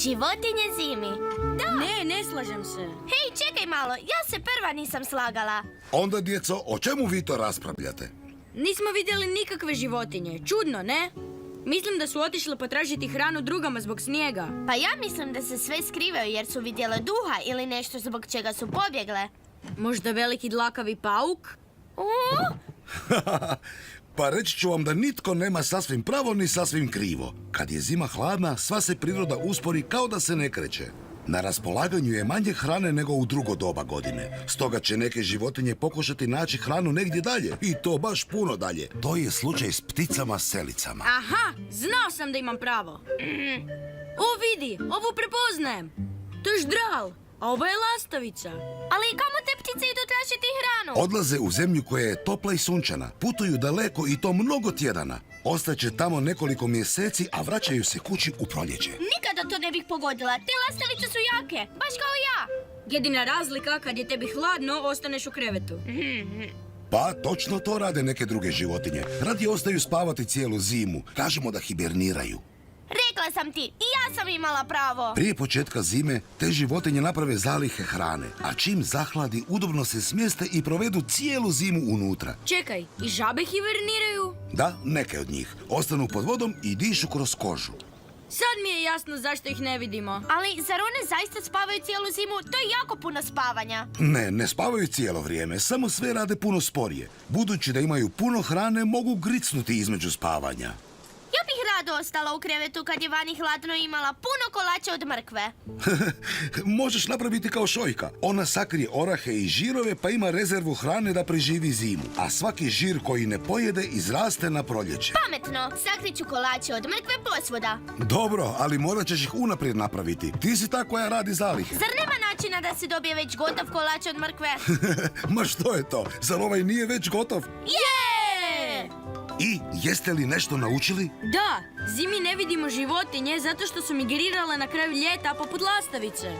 Životinje zimi. Da. Ne slažem se. Hej, čekaj malo, ja se prva nisam slagala. Onda, djeco, o čemu vi to raspravljate? Nismo vidjeli nikakve životinje. Čudno, ne? Mislim da su otišle potražiti hranu drugama zbog snijega. Pa ja mislim da se sve skrivaju jer su vidjele duha ili nešto zbog čega su pobjegle. Možda veliki dlakavi pauk? Pa reći ću vam da nitko nema sasvim pravo ni sasvim krivo. Kad je zima hladna, sva se priroda uspori kao da se ne kreće. Na raspolaganju je manje hrane nego u drugo doba godine. Stoga će neke životinje pokušati naći hranu negdje dalje. I to baš puno dalje. To je slučaj s pticama selicama. Aha, znao sam da imam pravo. O, vidi, ovu prepoznajem. To je ždral, a ovo je lastavica. Ali kamo te ptice idu tražiti hranu? Odlaze u zemlju koja je topla i sunčana. Putuju daleko i to mnogo tjedana. Ostaće tamo nekoliko mjeseci, a vraćaju se kući u proljeće. Nikada to ne bih pogodila. Te lastavice su jake, baš kao ja. Jedina razlika, kad je tebi hladno, ostaneš u krevetu. Pa, točno to rade neke druge životinje. Radije ostaju spavati cijelu zimu. Kažemo da hiberniraju. Rekla sam ti, i ja sam imala pravo. Prije početka zime te životinje naprave zalihe hrane, a čim zahladi udobno se smjeste i provedu cijelu zimu unutra. Čekaj, i žabe hiberniraju? Da, neke od njih. Ostanu pod vodom i dišu kroz kožu. Sad mi je jasno zašto ih ne vidimo. Ali zar one zaista spavaju cijelu zimu? To je jako puno spavanja. Ne spavaju cijelo vrijeme, samo sve rade puno sporije. Budući da imaju puno hrane, mogu gricnuti između spavanja. Ja bih rado ostala u krevetu kad je vani hladno i imala puno kolača od mrkve. Možeš napraviti kao šojka. Ona sakrije orahe i žirove pa ima rezervu hrane da preživi zimu. A svaki žir koji ne pojede izraste na proljeće. Pametno, sakriću kolače od mrkve posvuda. Dobro, ali morat ćeš ih unaprijed napraviti. Ti si ta koja radi zalihe. Zar nema načina da se dobije već gotov kolač od mrkve? Ma što je to? Zar ovaj nije već gotov? Je! I jeste li nešto naučili? Da, zimi ne vidimo životinje zato što su migrirale na kraju ljeta poput lastavice.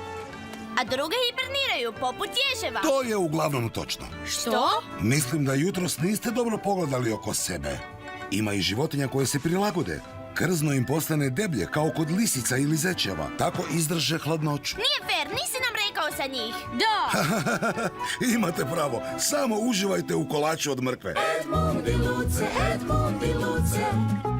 A druge hiberniraju poput ježeva. To je uglavnom točno. Što? Mislim da jutros niste dobro pogledali oko sebe. Ima i životinja koje se prilagode. Krzno im postane deblje kao kod lisica ili zečeva. Tako izdrže hladnoću. Nije fair, nisi nam rekao za njih. Da! Imate pravo, samo uživajte u kolaču od mrkve. Edmund i Luce, Edmund i Luce.